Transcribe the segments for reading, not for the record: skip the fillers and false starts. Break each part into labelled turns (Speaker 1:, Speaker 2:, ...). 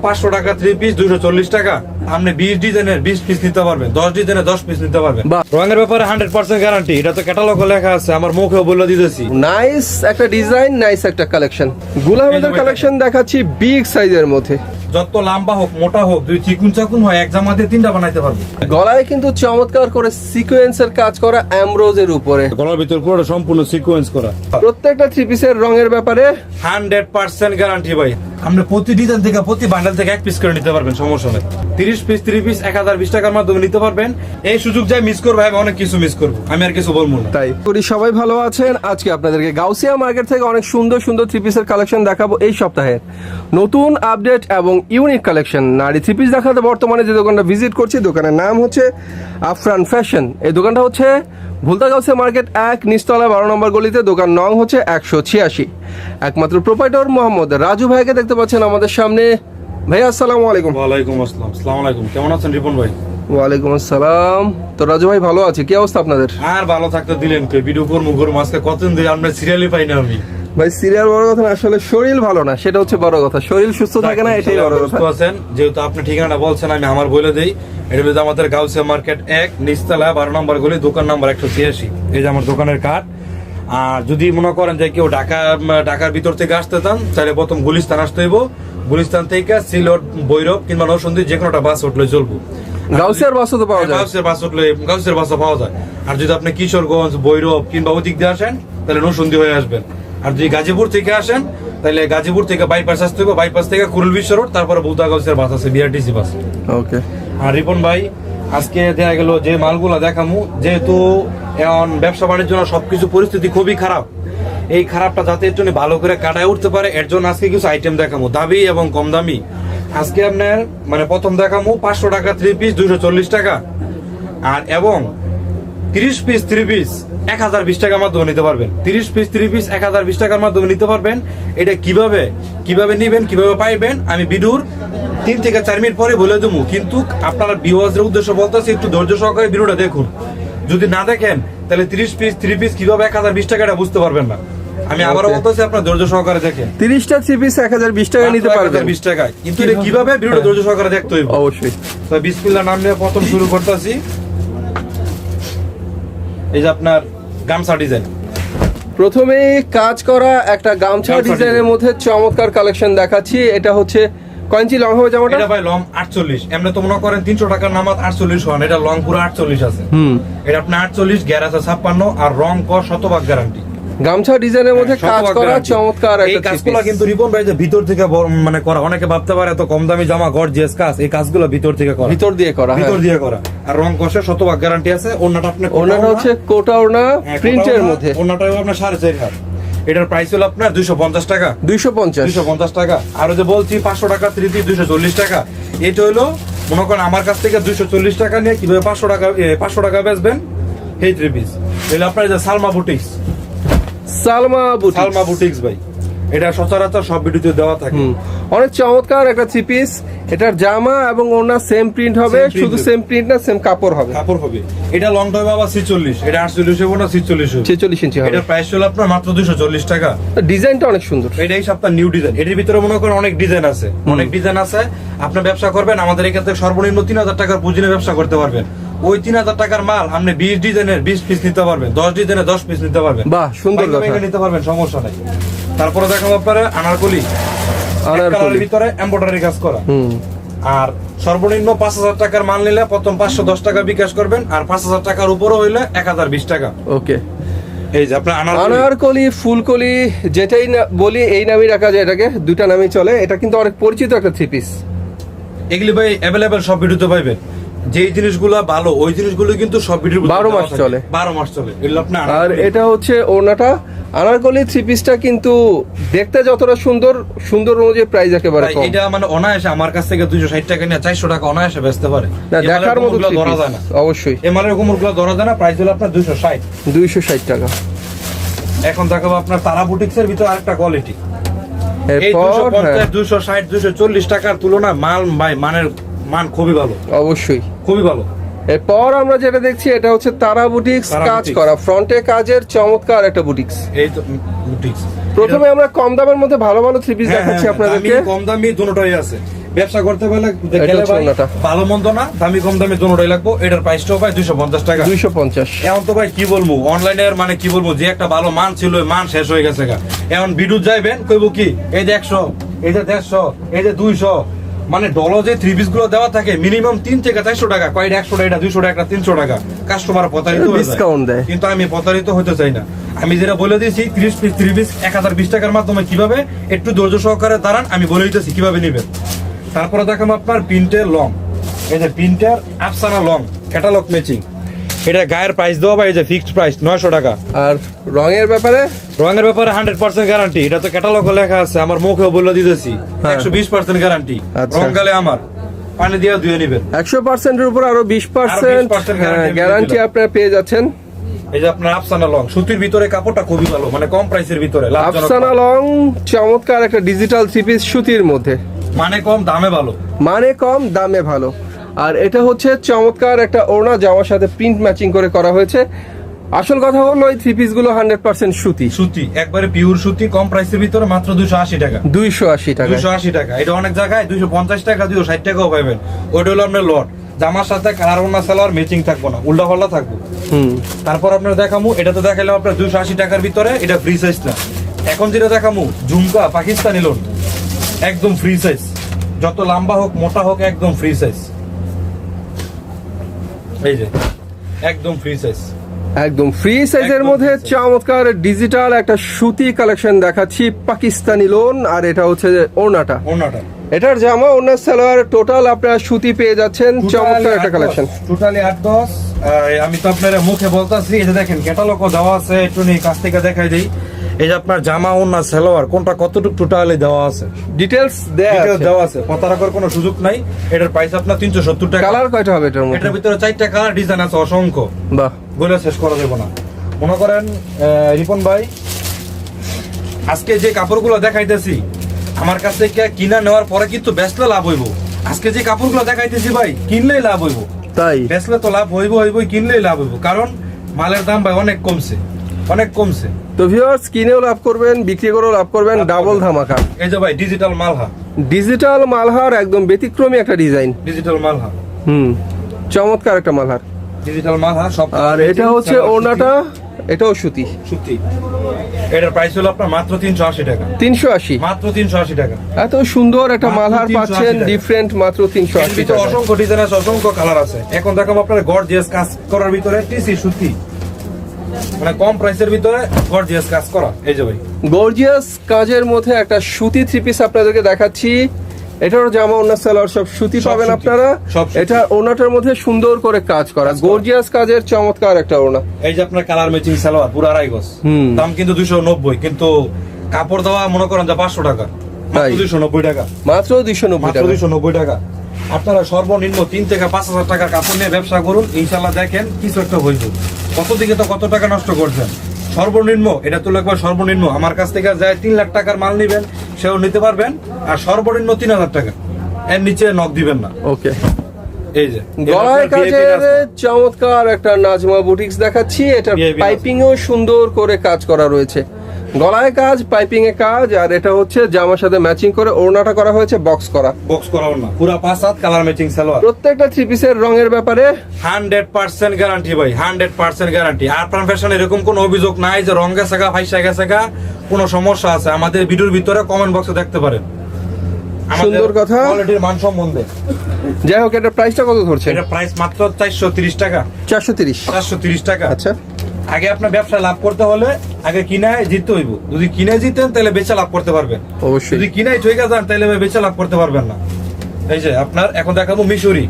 Speaker 1: 500 টাকা 3 পিস 240 টাকা। আপনি 20 ডিজাইনের 20 পিস নিতে পারবেন, 10 ডিজাইনের 10 পিস নিতে পারবেন। রঙের ব্যাপারে 100% গ্যারান্টি, এটা তো ক্যাটালগে লেখা আছে, আমার মুখেও বলে দিতেছি।
Speaker 2: নাইস একটা ডিজাইন, নাইস একটা কালেকশন। গুলামের কালেকশন দেখাচ্ছি বিগ সাইজের মধ্যে।
Speaker 1: যত লম্বা হোক মোটা হোক, দুই চিকুন চাকুন হয়, এক জামাতে 3টা বানাইতে পারবে।
Speaker 2: গলায় কিন্তু চমৎকার করে সিকোয়েন্সের কাজ করা এমব্রোজের উপরে,
Speaker 1: গলার ভিতর পুরো সম্পূর্ণ সিকোয়েন্স করা।
Speaker 2: প্রত্যেকটা থ্রি পিসের রঙের ব্যাপারে
Speaker 1: 100% গ্যারান্টি ভাই। আপনি প্রতি ডিজাইন থেকে প্রতি বান্ডেল থেকে এক পিস করে নিতে পারবেন, সমস্যা নেই। 30 পিস 3 পিস 1020 টাকার মাধ্যমে নিতে পারবেন। এই সুযোগ যাই মিস করবো, আমি অনেক কিছু মিস করবো, আমি আর কিছু বলবো না।
Speaker 2: তাই করি সবাই ভালো আছেন। আজকে আপনাদেরকে গাউসিয়া মার্কেট থেকে অনেক সুন্দর সুন্দর থ্রি পিসের কালেকশন দেখাবো। এই সপ্তাহের নতুন আপডেট এবং ইউনিক কালেকশন নারী থ্রি পিস দেখাতে বর্তমানে যে দোকানটা ভিজিট করছি, দোকানের নাম হচ্ছে আফরান ফ্যাশন। এই দোকানটা হচ্ছে ভুলতা গাউসিয়া মার্কেট 1 নিচতলা 12 নম্বর গলিতে। দোকান নং হচ্ছে 186। একমাত্র প্রোপাইটর মোহাম্মদ রাজু ভাইকে দেখতে পাচ্ছেন আমাদের সামনে। ভাইয়া আসসালামু আলাইকুম।
Speaker 1: ওয়ালাইকুম আসসালাম। আসসালামু আলাইকুম, কেমন আছেন রিপন ভাই?
Speaker 2: ওয়ালাইকুম আসসালাম। তো রাজু ভাই ভালো আছে, কি অবস্থা আপনাদের?
Speaker 1: আর ভালো থাকতে দিলেন কে? ভিডিও করবো আজকে কতদিন ধরে আমরা সিরিয়ালই পাই না। আমি
Speaker 2: ভাই সিরিয়াল বড় কথা না, আসলে শরীর ভালো না, সেটা হচ্ছে বড় কথা। শরীর সুস্থ থাকে না, এটাই বড় কথা।
Speaker 1: আছেন যেহেতু আপনি ঠিকানা বলছেন, আমি আমার বলে দেই। এটা হচ্ছে আমাদের গাউসিয়া মার্কেট 1 নিচতলা 12 নম্বর গলি, দোকান নাম্বার 186। এই যে আমার দোকানের কার্ড। আর যদি মনে করেন যে কেউ ঢাকার ভিতর থেকে আসতে চান, তাহলে প্রথম গুলিস্তান আসতে হইব। গুলিস্তান থেকে সিলেট, ভৈরব কিংবা নরসিংদী যে কোনোটা বাস উঠলে চলবো।
Speaker 2: গাউসিয়ার বাসও তো পাওয়া যায়,
Speaker 1: গাউসিয়ার বাস উঠলে গাউসিয়ার বাসও পাওয়া যায়। আর যদি আপনি কিশোরগঞ্জ, ভৈরব কিংবা ওদিক দিয়ে আসেন, তাহলে নরসিংদী হয়ে আসবেন। আর যদি গাজীপুর থেকে আসেন, তাহলে গাজীপুর থেকে বাইপাস আসতে হবে, বাইপাস থেকে কুরুল বিশ্ব রোড, তারপরে ভুলতা গাউসিয়ার বাস আছে, বিআরটিসি বাস।
Speaker 2: ওকে।
Speaker 1: আর রিপন ভাই, আজকে দেখা গেল যে মালগুলা দেখামু, যেহেতু এখন ব্যবসা বাণিজ্য জন্য সবকিছু পরিস্থিতি খুবই খারাপ, এই খারাপটা যাতে এর জন্য ভালো করে কাটায় উঠতে পারে, এর জন্য আজকে কিছু আইটেম দেখামু, দামি এবং কম দামি। আজকে আপনার মানে প্রথম দেখামু 500 টাকা 3 পিস 240 টাকা। আর এবং 30 পিস 3 পিস 1020 টাকার মাধ্যমে নিতে পারবেন। 30 পিস 3 পিস 1020 টাকার মাধ্যমে নিতে পারবেন। এটা কিভাবে নিবেন, কিভাবে পাইবেন, আমি ভিডিওর 3 থেকে 4 মিনিট পরে বলে দেবো। কিন্তু আপনারা ভিউয়ার্সদের উদ্দেশ্য বলতেছি, একটু ধৈর্য সহকারে ভিডিওটা দেখুন। যদি না দেখেন, তাহলে 30 পিস 3 পিস কিভাবে 1020 টাকা এটা বুঝতে পারবেন না। আমি আবারও বলতেছি, আপনার ধৈর্য সহকারে দেখেন।
Speaker 2: 30টা থ্রি পিস 1020 টাকা নিতে পারবেন,
Speaker 1: 20 টাকায়। কিন্তু এটা কিভাবে, ভিডিওটা ধৈর্য সহকারে দেখতে হইব
Speaker 2: অবশ্যই।
Speaker 1: তো বিসমিল্লাহ নাম নিয়ে প্রথম শুরু করতেছি। এই যে আপনার গামছা ডিজাইন,
Speaker 2: প্রথমে কাজ করা একটা গামছা ডিজাইনের মধ্যে চমৎকার কালেকশন দেখাচ্ছি। এটা হচ্ছে কয় ইঞ্চি লং হবে জামাটা?
Speaker 1: এটা ভাই লং 48। এমনি তো মনে করেন 300 টাকার নামাজ 48 হন, এটা লং পুরো 48 আছে। এটা আপনার 48, গ্যার আছে 56, আর রং ক 100% গ্যারান্টি।
Speaker 2: গামছা ডিজাইনের মধ্যে কাজ করা চমৎকার
Speaker 1: এই
Speaker 2: একটা
Speaker 1: কাজগুলো কিন্তু রিপন ভাই যে ভিতর থেকে মানে করা, অনেকে ভাবতে পারে এত কম দামি জামা গর্জিয়াস কাজ, এই কাজগুলো ভিতর থেকে করা,
Speaker 2: ভিতর দিয়ে করা,
Speaker 1: ভিতর দিয়ে করা। আর রং কষে 100% গ্যারান্টি আছে। ওন্নাটা আপনি
Speaker 2: ওন্নাটা হচ্ছে কোটা ওন্না প্রিন্টের মধ্যে,
Speaker 1: ওন্নাটাও আপনার 4.5 হাত। এটার প্রাইস হলো আপনার 250 টাকা। 250 টাকা। আর যে বলছি 500 টাকা 3 পিস 240 টাকা। এটা হলো মনে করেন আমার কাছ থেকে 240 টাকা নিয়ে কিভাবে 500 টাকা বেচবেন এই 3 পিস। এগুলো আপনার যে সালমা বুটিক্স ভাই, এটা সচরাচর সব ভিডিওতে দেওয়া থাকে।
Speaker 2: অনেক চমৎকার একটা থ্রি পিস। এটার জামা এবং ওড়না সেম প্রিন্ট হবে, শুধু সেম প্রিন্ট না, সেম কাপড় হবে।
Speaker 1: এটা লং হবে বাবা 46, এটা 48 হবে না
Speaker 2: 46 ইঞ্চি হবে।
Speaker 1: এটার প্রাইস হলো আপনার মাত্র 240 টাকা।
Speaker 2: ডিজাইনটা অনেক সুন্দর।
Speaker 1: এটা এই সপ্তাহ নিউ ডিজাইন। এর ভিতরে মনে করেন অনেক ডিজাইন আছে, আপনি ব্যবসা করবেন, আমাদের এখান থেকে সর্বনিম্ন 3000 টাকার পুঁজি নিয়ে ব্যবসা করতে পারবেন। ওই 3000 টাকার মাল আপনি 20 ডিজাইনের 20 পিস নিতে পারবেন, 10 ডিজাইনের 10 পিস নিতে পারবেন।
Speaker 2: বাহ, সুন্দর কথা,
Speaker 1: নিতে পারবেন, সমস্যা নাই। তারপরে দেখাবো আপনারা আনারকলির ভিতরে এমব্রয়ডারি কাজ করা। আর সর্বনিম্ন 5000 টাকার মাল নিলে প্রথম 510 টাকা বিকাশ করবেন, আর 5000 টাকার উপরে হইলে 1020 টাকা।
Speaker 2: ওকে।
Speaker 1: এই যে আপনার
Speaker 2: আনারকলি, ফুলকলি যেটাই না বলি, এই নামই রাখা যায়, এটাকে দুইটা নামই চলে। এটা কিন্তু অনেক পরিচিত একটা থ্রি পিস।
Speaker 1: এগুলি ভাই অ্যাভেলেবেল সব ভিডিওতে পাইবেন। যেই জিনিসগুলো ভালো, ওই জিনিসগুলো কিন্তু সব ভিডিও
Speaker 2: 12 মাস চলে।
Speaker 1: 12 মাস চলে এগুলো আপনার।
Speaker 2: আর এটা হচ্ছে ওড়নাটা। আনারকলি থ্রি পিসটা কিন্তু দেখতে যতটা সুন্দর অনুযায়ী প্রাইস একেবারে কম।
Speaker 1: এটা মানে অনায়াসে আমার কাছ থেকে 260 টাকা নিয়ে 400 টাকা অনায়াসে বেচতে পারে।
Speaker 2: না, দেখার মতো
Speaker 1: ধরা যায় না,
Speaker 2: অবশ্যই।
Speaker 1: এই মালের কোমরগুলো ধরা যায় না। প্রাইস হলো আপনার
Speaker 2: 260 টাকা।
Speaker 1: এখন দেখাবো আপনার তারা বুটিক্সের ভিতর আরেকটা কোয়ালিটি। এই
Speaker 2: এরপর
Speaker 1: 250, 260, 240 টাকার তুলনায় মাল ভাই মান খুবই ভালো,
Speaker 2: অবশ্যই
Speaker 1: খুবই ভালো।
Speaker 2: এরপর আমরা যেটা দেখছি, এটা হচ্ছে তারা বুটিক্স, কাজ করা ফ্রন্টে কাজের চমৎকার একটা বুটিক্স।
Speaker 1: এই তো বুটিক্স।
Speaker 2: প্রথমে আমরা কম দামের মধ্যে ভালো থ্রি পিস দেখাচ্ছি আপনাদেরকে।
Speaker 1: কম দামি দুটোই আছে। ব্যবসা করতে পারলে
Speaker 2: এটা
Speaker 1: গেলে
Speaker 2: হচ্ছে
Speaker 1: ভাই
Speaker 2: ওনাটা।
Speaker 1: ভালো মন্দ না, দামি কম দামি দুটোই লাগবো। এটার প্রাইসটাও ভাই 250 টাকা।
Speaker 2: 250।
Speaker 1: এখন তো ভাই কি বলবো, অনলাইনের মানে কি বলবো, যে একটা ভালো মান ছিল ওই মান শেষ হয়ে গেছে গা। এখন ভিডিও যাইবেন কইবো কি এই যে 100, এই যে 150, এই যে 200, মানে ডলার যে থ্রি পিস গুলো দেওয়া থাকে মিনিমাম 3 থেকে 400 টাকা, কয়টা 100 টাকা, 200 টাকা, 300 টাকা। কাস্টমার প্রতারিত হয়ে যায়,
Speaker 2: ডিসকাউন্ট দেয়।
Speaker 1: কিন্তু আমি প্রতারিত হতে চাই না। আমি যেটা বলে দিয়েছি 30 পিস 3 পিস 1020 টাকার মাধ্যমে কিভাবে, একটু ধৈর্য সহকারে দাঁড়ান, আমি বলে দিতেছি কিভাবে নেবেন। তারপরে দেখাম আপনার প্রিন্টের লং, এই যে printer Afsana long catalogue matching. এটা গায়ের প্রাইস দেওয়া ভাই, এই যে ফিক্সড প্রাইস 900 টাকা।
Speaker 2: আর রঙের ব্যাপারে?
Speaker 1: রঙের ব্যাপারে 100% গ্যারান্টি। এটা তো ক্যাটালগে লেখা আছে, আমার মুখেও বলে দিতেছি 120% গ্যারান্টি।
Speaker 2: আচ্ছা।
Speaker 1: রং গেলে আমার পানি দিয়ে ধুয়ে নেবেন।
Speaker 2: 100% এর উপর আরো 20%
Speaker 1: 20%
Speaker 2: গ্যারান্টি আপনারা পেয়ে যাচ্ছেন।
Speaker 1: এই যে আপনার আফসানা লং, সুতির ভিতরে কাপড়টা খুবই ভালো, মানে কম প্রাইসের ভিতরে লাভজনক।
Speaker 2: আফসানা লং চমৎকার একটা ডিজিটাল থ্রি পিস সুতির মধ্যে,
Speaker 1: মানে কম দামে ভালো।
Speaker 2: মানে কম দামে ভালো। আর এটা হচ্ছে চমৎকার একটা ওড়না, জামার সাথে প্রিন্ট ম্যাচিং করে করা হয়েছে। আসল কথা হলো এই থ্রি পিস গুলো 100% সুতি,
Speaker 1: সুতি একবারে পিওর সুতি, কম প্রাইসের ভিতরে মাত্র 280 টাকা।
Speaker 2: 280 টাকা।
Speaker 1: 280 টাকা। এটা অনেক জায়গায় 250 টাকা, 260 টাকাও পাবেন। ওইটা হলো আপনার লট। জামার সাথে কালার ওড়না সালোয়ার ম্যাচিং থাকবো না, উল্টা পাল্টা থাকবো। তারপর আপনার দেখামু, এটা তো দেখালাম আপনার 280 টাকার ভিতরে, এটা ফ্রি সাইজ না। এখন যেটা দেখামু ঝুমকা পাকিস্তানি লোন, একদম ফ্রি সাইজ, যত লম্বা হোক মোটা হোক একদম ফ্রি সাইজ। এই যে একদম ফ্রি সাইজ,
Speaker 2: একদম ফ্রি সাইজের
Speaker 1: একদম
Speaker 2: মধ্যে
Speaker 1: free size।
Speaker 2: চমৎকার ডিজিটাল একটা সুতি কালেকশন দেখাচ্ছি, পাকিস্তানি লোন। আর এটা হচ্ছে যে ওড়নাটা,
Speaker 1: ওড়নাটা
Speaker 2: এটার জামা ওড়না সালোয়ার টোটাল আপনারা সুতি পেয়ে যাচ্ছেন। চমৎকার একটা কালেকশন,
Speaker 1: টোটালি 8-10। আমি তো আপনার মুখে বলতাছি, এই যে দেখেন ক্যাটালগও দেওয়া আছে, একটু নিয়ে কাছ থেকে দেখাই দিই। এই যে আপনার জামা ওড়না সালোয়ার কোনটা কতটুকু টোটালি দেওয়া আছে,
Speaker 2: ডিটেলস
Speaker 1: দেওয়া আছে, প্রতারণার কোনো সুযোগ নাই। এটার প্রাইস আপনার 370 টাকা।
Speaker 2: কালার কয়টা হবে এটার মধ্যে?
Speaker 1: এটার ভিতরে 4টা কালার ডিজাইন আছে, অসংখ্য,
Speaker 2: বাহ।
Speaker 1: বলে শেষ করা যাবে না। মনে করেন রিপন ভাই, আজকে যে কাপড়গুলো দেখাইতেছি আমার কাছ থেকে কিনা নেওয়ার পরে কিন্তু বেচলে লাভ হইব। আজকে যে কাপড়গুলো দেখাইতেছি ভাই কিনলেই লাভ হইব,
Speaker 2: তাই
Speaker 1: বেচলে তো লাভ হইবই, কিনলেই লাভ হইব। কারণ মালের দাম ভাই অনেক কমছে, অনেক কমছে।
Speaker 2: তো ভিউয়ার্স, কিনেও লাভ করবেন, বিক্রি করেও লাভ করবেন, ডাবল ধামাকা।
Speaker 1: এই যে ভাই ডিজিটাল মালহা,
Speaker 2: ডিজিটাল মালহার একদম ব্যতিক্রমী একটা ডিজাইন।
Speaker 1: ডিজিটাল মালহা,
Speaker 2: চমৎকার একটা মালহার।
Speaker 1: ডিজিটাল মালহা সব।
Speaker 2: আর এটা হচ্ছে ওড়নাটা, এটাও সুতি,
Speaker 1: সুতি। এটার প্রাইস হলো আপনার মাত্র 380 টাকা।
Speaker 2: 380,
Speaker 1: মাত্র 380 টাকা।
Speaker 2: এত সুন্দর একটা
Speaker 1: মাত্র
Speaker 2: মালহার
Speaker 1: 380
Speaker 2: পাচ্ছেন,
Speaker 1: টাকা।
Speaker 2: ডিফারেন্ট, মাত্র
Speaker 1: এর
Speaker 2: 380
Speaker 1: ভিতরে
Speaker 2: টাকা।
Speaker 1: অসংখ্য ডিজাইন আছে, অসংখ্য কালার আছে। এখন দেখাবো আপনার গর্জিয়াস কাজ করার ভিতরে টিসি সুতি, মানে কম প্রাইসের ভিতরে গর্জিয়াস কাজ করা। এই যে ভাই
Speaker 2: গর্জিয়াস কাজের মধ্যে একটা সুতি থ্রি পিস আপনাদেরকে দেখাচ্ছি। এটার জামা ওড়না সালোয়ার সব সুতি
Speaker 1: সব
Speaker 2: পাবেন
Speaker 1: সুতি,
Speaker 2: আপনারা।
Speaker 1: সব সুতি।
Speaker 2: এটা ওড়নাটার মধ্যে সুন্দর করে কাজ করা, গর্জিয়াস কাজের চমৎকার একটা ওড়না।
Speaker 1: এই যে আপনার কালার ম্যাচিং সালোয়ার পুরো 2.5 গজ, দাম কিন্তু 290, কিন্তু কাপড় দেওয়া মনে করেন যে 500 টাকা,
Speaker 2: তাই?
Speaker 1: মাত্র 290 টাকা,
Speaker 2: মাত্র 290
Speaker 1: মাত্র
Speaker 2: টাকা।
Speaker 1: 290 টাকা। আপনারা সর্বনিম্ন 3 থেকে 5,000 টাকার কাপড় নিয়ে ব্যবসা করুন, ইনশাল্লাহ দেখেন কিছু একটা হইব। কত দিকে তো কত টাকা নষ্ট করছেন। সর্বনিম্ন এটা তো লাগবে, সর্বনিম্ন আমার কাছ থেকে যায় 3 লাখ টাকার মাল নিবেন সেও নিতে পারবেন, আর সর্বনিম্ন 3000 টাকা, এর নিচে নক দিবেন না।
Speaker 2: ওকে,
Speaker 1: এই যে
Speaker 2: গলায় কাজের চমৎকার একটা নাজমা বুটিক্স দেখাচ্ছি। এটা
Speaker 1: VIP
Speaker 2: পাইপিংও সুন্দর করে কাজ করা রয়েছে, গলায় কাজ, পাইপিং এ কাজ। আর এটা হচ্ছে জামার সাথে ম্যাচিং করে ওড়নাটা করা হয়েছে বক্স করা,
Speaker 1: বক্স করাও না, পুরো 5 কালার ম্যাচিং সালোয়ার।
Speaker 2: প্রত্যেকটা থ্রি পিসের রঙের ব্যাপারে
Speaker 1: 100% গ্যারান্টি ভাই, 100% গ্যারান্টি। আর প্রাণ ফ্যাশন এরকম কোনো অভিযোগ নাই যে রং গেছে গা, ফাইসা গেছে গা, কোনো সমস্যা আছে। আমাদের ভিডিওর ভিতরে কমেন্ট বক্সে দেখতে পারেন
Speaker 2: সুন্দর কথা।
Speaker 1: কোয়ালিটির মান সম্বন্ধে।
Speaker 2: যাই হোক, এটার প্রাইসটা কত ধরছে?
Speaker 1: এটা প্রাইস মাত্র 430 টাকা।
Speaker 2: 430।
Speaker 1: 430 টাকা।
Speaker 2: আচ্ছা,
Speaker 1: আগে আপনার ব্যবসা লাভ করতে হলে আগে কিনায় জিততে হইব। যদি কিনে জিতেন তাহলে বেচা লাভ করতে পারবেন,
Speaker 2: অবশ্যই।
Speaker 1: যদি কিনাই ঠিক আছে তাহলে বেচা লাভ করতে পারবেন না। এই যে আপনার এখন দেখাবো মিশরি,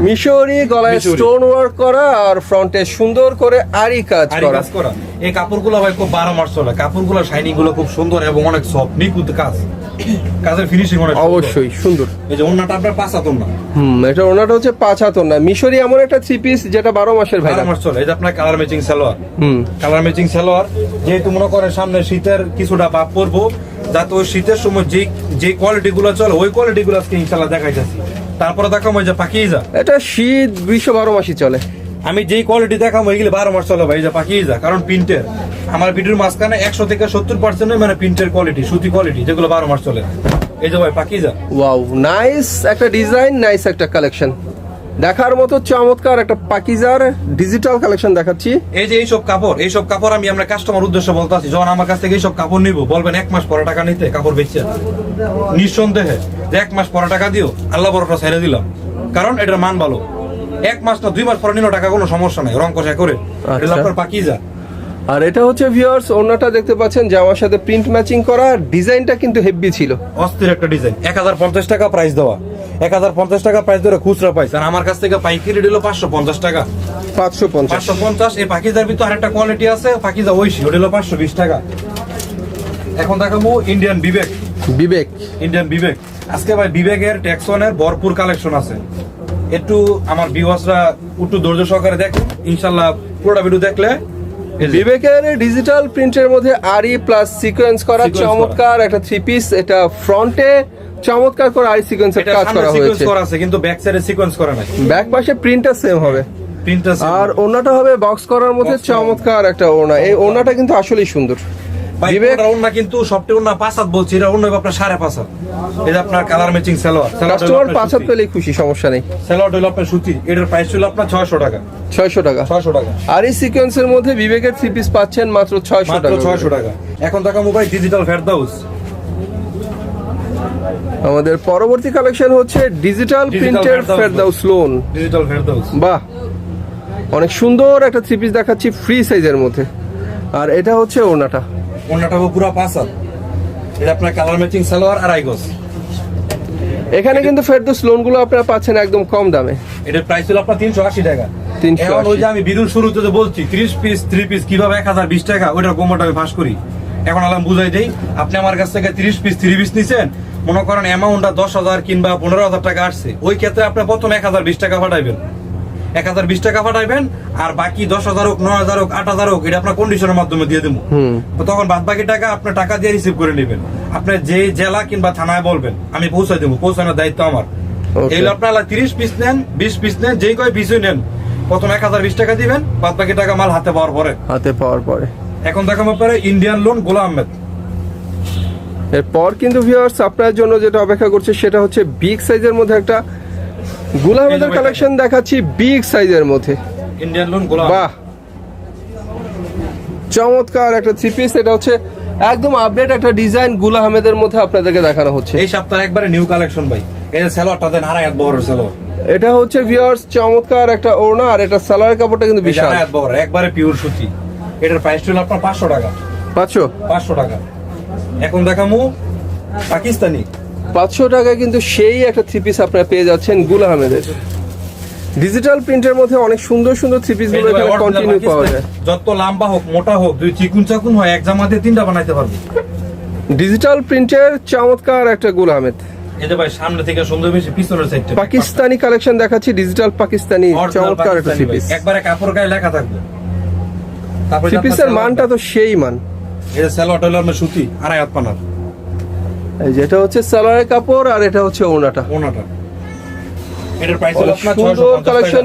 Speaker 2: মিশরি গলায়
Speaker 1: মিশরি।
Speaker 2: স্টোন ওয়ার্ক করা আর ফ্রন্টে সুন্দর করে আরি কাজ
Speaker 1: আরি
Speaker 2: করা।
Speaker 1: কাজ করা। এই কাপড়গুলো ভাই খুব 12 মাস চলে। কাপড়গুলো শাইনিং গুলো খুব সুন্দর এবং অনেক সফট, নিখুঁত কাজ, কাজের ফিনিশিং অনেক সুন্দর।
Speaker 2: অবশ্যই সুন্দর।
Speaker 1: এই যে ওন্নাটা আপনার 5 হাত ওন্না,
Speaker 2: এটা ওনাটা হচ্ছে 5 হাত ওড়না। মিশরি এমন একটা থ্রি পিস যেটা 12 মাসের ভাই।
Speaker 1: 12 মাস চলে। এই যে আপনার colour matching salwar, colour matching salwar. যেহেতু মনে করেন সামনে শীতের কিছুটা ভাব পড়বো, যাতে ওই শীতের সময় যে কোয়ালিটি গুলো চলে ওই কোয়ালিটি গুলো আজকে ইনশাল্লাহ দেখাইতেছি। তারপরে দেখাবো যে পাকিজা,
Speaker 2: এটা শীত গ্রীষ্ম 12 মাসই চলে।
Speaker 1: আমি যেই কোয়ালিটি দেখাবো এগুলি 12 মাস চলে ভাই। এই যে পাকিজা, কারণ প্রিন্টের আমার ভিডিওর মাঝখানে 100 থেকে 70% মানে প্রিন্টের কোয়ালিটি, সুতি কোয়ালিটি, যেগুলো 12 মাস চলে। এই যে ভাই পাকিজা,
Speaker 2: ওয়াও, নাইস একটা ডিজাইন, নাইস একটা কালেকশন, দেখার মতো চমৎকার একটা পাকিজার ডিজিটাল কালেকশন দেখাচ্ছি।
Speaker 1: এই যে এইসব কাপড় আমি আমরা কাস্টমার উদ্দেশ্যে বলতেছি, যখন আমার কাছ থেকে এইসব কাপড় নিব বলবেন 1 মাস পরে টাকা নিতে, কাপড় বেচছে নিঃসন্দেহে যে 1 মাস পরে টাকা দিও, আল্লাহ বড়টা ছেড়ে দিলাম, কারণ এটার মান ভালো। 1 মাস না 2 মাস পরে নিলেও টাকা কোনো সমস্যা নাই, রং কষা করে। এটা হলো আপনার পাকিজা।
Speaker 2: আর এটা হচ্ছে ভিউয়ার্স, ওন্নাটা দেখতে পাচ্ছেন জামার সাথে প্রিন্ট ম্যাচিং করা, ডিজাইনটা কিন্তু হেভি ছিল,
Speaker 1: অস্থির একটা ডিজাইন। 1050 টাকা প্রাইস দেওয়া, 1050 টাকা প্রাইস ধরে খুচরা পাইছে, আর আমার কাছ থেকে পাইকারি দিল 550 টাকা।
Speaker 2: 550।
Speaker 1: 550। এই পাকিজার ভিতরে আরেকটা কোয়ালিটি আছে, পাকিজা ঐশী, ওটা হলো 520 টাকা। এখন দেখাবো ইন্ডিয়ান বিবেক। ইন্ডিয়ান বিবেক আজকে ভাই বিবেকের টেক্সনের ভরপুর কালেকশন আছে। একটু আমার ভিউয়ার্সরা একটু ধৈর্য সহকারে দেখুন, ইনশাআল্লাহ পুরোটা ভিডিও দেখলে।
Speaker 2: বিবেকের ডিজিটাল প্রিন্টের মধ্যে আরি প্লাস সিকোয়েন্স করা চমৎকার একটা থ্রি পিস, এটা ফ্রন্টে চমৎকার করে আরি সিকোয়েন্সের কাজ করা হয়েছে,
Speaker 1: করা আছে কিন্তু ব্যাক সাইডে সিকোয়েন্স করা নাই,
Speaker 2: ব্যাক পাশে প্রিন্টটা সেম হবে,
Speaker 1: প্রিন্টটা
Speaker 2: আর ওনাটা হবে বক্স করার মধ্যে চমৎকার একটা ওনা। এই ওনাটা কিন্তু আসলেই সুন্দর।
Speaker 1: বিবেক ওনা কিন্তু সবটা ওনা 5 বলছি, এটা ওনা আপনার 5.5। এই যে আপনার কালার ম্যাচিং সালোয়ার,
Speaker 2: কাস্টমার 5 পেলেই খুশি, সমস্যা নেই।
Speaker 1: সালোয়ার হলো আপনার সুতি, এটার প্রাইস ছিল আপনার 600 টাকা।
Speaker 2: 600 টাকা।
Speaker 1: 600 টাকা।
Speaker 2: আর এই সিকোয়েন্সের মধ্যে বিবেকের থ্রি পিস পাচ্ছেন মাত্র 600 টাকা।
Speaker 1: 600 টাকা। এখন টাকা মোবাইল ডিজিটাল ফেরদাউস।
Speaker 2: আমাদের পরবর্তী কালেকশন হচ্ছে ডিজিটাল প্রিন্টের ফেরদাউস লোন।
Speaker 1: ডিজিটাল ফেরদাউস,
Speaker 2: বাহ, অনেক সুন্দর একটা থ্রি পিস দেখাচ্ছি ফ্রি সাইজের মধ্যে। আর এটা হচ্ছে ওনাটা,
Speaker 1: ওনাটা পুরো 5 এটা আপনার কালার ম্যাচিং সালোয়ার আর আইগস।
Speaker 2: এখানে কিন্তু ফেরদাউস লোনগুলো আপনারা পাচ্ছেন একদম কম দামে।
Speaker 1: এটার প্রাইস ছিল আপনার 380 টাকা।
Speaker 2: 380।
Speaker 1: এখন ওই যে আমি ভিডিওর শুরুতে যে বলছি 30 পিস 3 পিস কিভাবে 1020 টাকা, ওইটার গোমটা আমি ফাঁস করি। এখন আলাম বুঝাই দেই, আপনি আমার কাছ থেকে 30 পিস 3 পিস নিছেন, মনে করেন অ্যামাউন্টটা 10,000 কিংবা 15,000 টাকা আসছে, ওই ক্ষেত্রে আপনি প্রথম 1020 টাকা পাঠাইবেন, 1020 টাকা পাঠাইবেন, আর বাকি 10,000 হোক 9,000 হোক 8,000 হোক এটা আপনার কন্ডিশনের মাধ্যমে দিয়ে দেবো। তখন বাদ বাকি টাকা আপনার টাকা দিয়ে রিসিভ করে নেবেন, আপনার যে জেলা কিংবা থানায় বলবেন, আমি পৌঁছাই দেবো, পৌঁছানোর দায়িত্ব আমার। এইগুলো আপনার 30 পিস নেন 20 পিস নেন, যেই কয় পিসই নেন, প্রথম 1020 টাকা দিবেন, বাদ বাকি টাকা মাল হাতে পাওয়ার পরে। এখন দেখাবো আপনার ইন্ডিয়ান লোন গোলাম আহমেদ।
Speaker 2: এরপর কিন্তু ভিউয়ার্স আপনার জন্য যেটা অপেক্ষা করছে সেটা হচ্ছে বিগ সাইজের মধ্যে একটা গোলাম আহমেদের কালেকশন দেখাচ্ছি, বিগ সাইজের মধ্যে
Speaker 1: ইন্ডিয়ান লোন গোলাম।
Speaker 2: বাহ, চমৎকার একটা থ্রি পিস, এটা হচ্ছে একদম আপডেট একটা ডিজাইন গোলাম আহমেদের মধ্যে আপনাদেরকে দেখানো হচ্ছে
Speaker 1: এই সপ্তাহে একবারে নিউ কালেকশন ভাই। এই যে সালোয়ারটা দেন আড়াই হাত বড় সালোয়ার,
Speaker 2: এটা হচ্ছে ভিউয়ার্স চমৎকার একটা ওড়না, আর এটা সালোয়ার কাপড়টা কিন্তু বিশাল,
Speaker 1: আড়াই হাত বড়, একবারে পিওর সুতি। এটার প্রাইস ছিল আপনার 500 টাকা। 500 টাকা। এখন দেখামু পাকিস্তানি।
Speaker 2: 500 টাকায় কিন্তু সেই একটা থ্রি পিস আপনারা পেয়ে যাচ্ছেন গোলাম আহমেদের। ডিজিটাল প্রিন্টের মধ্যে অনেক সুন্দর সুন্দর থ্রি পিস গুলো এখানে কন্টিনিউ পাওয়া যায়।
Speaker 1: যত লম্বা হোক মোটা হোক, দুই চিকুন চাকুন হয়, এক জামা দিয়ে 3টা বানাইতে পারবে।
Speaker 2: ডিজিটাল প্রিন্টের চমৎকার একটা গোলাম আহমেদ।
Speaker 1: এই যে ভাই সামনে থেকে সুন্দর বেশি পিছনের সাইডটা
Speaker 2: পাকিস্তানি কালেকশন দেখাচ্ছি, ডিজিটাল পাকিস্তানি চমৎকার একটা থ্রি পিস।
Speaker 1: একবারে কাপড় গায়ে লেখা থাকবে। তারপর
Speaker 2: থ্রি পিসের মানটা তো সেই মান।
Speaker 1: এই যে সালোয়ারটা হলো আপনার সুতি আড়াই হাত পানার,
Speaker 2: এই যেটা হচ্ছে সালোয়ারের কাপড়, আর এটা হচ্ছে ওড়নাটা।
Speaker 1: এটার প্রাইস হলো আপনার 650 টাকা।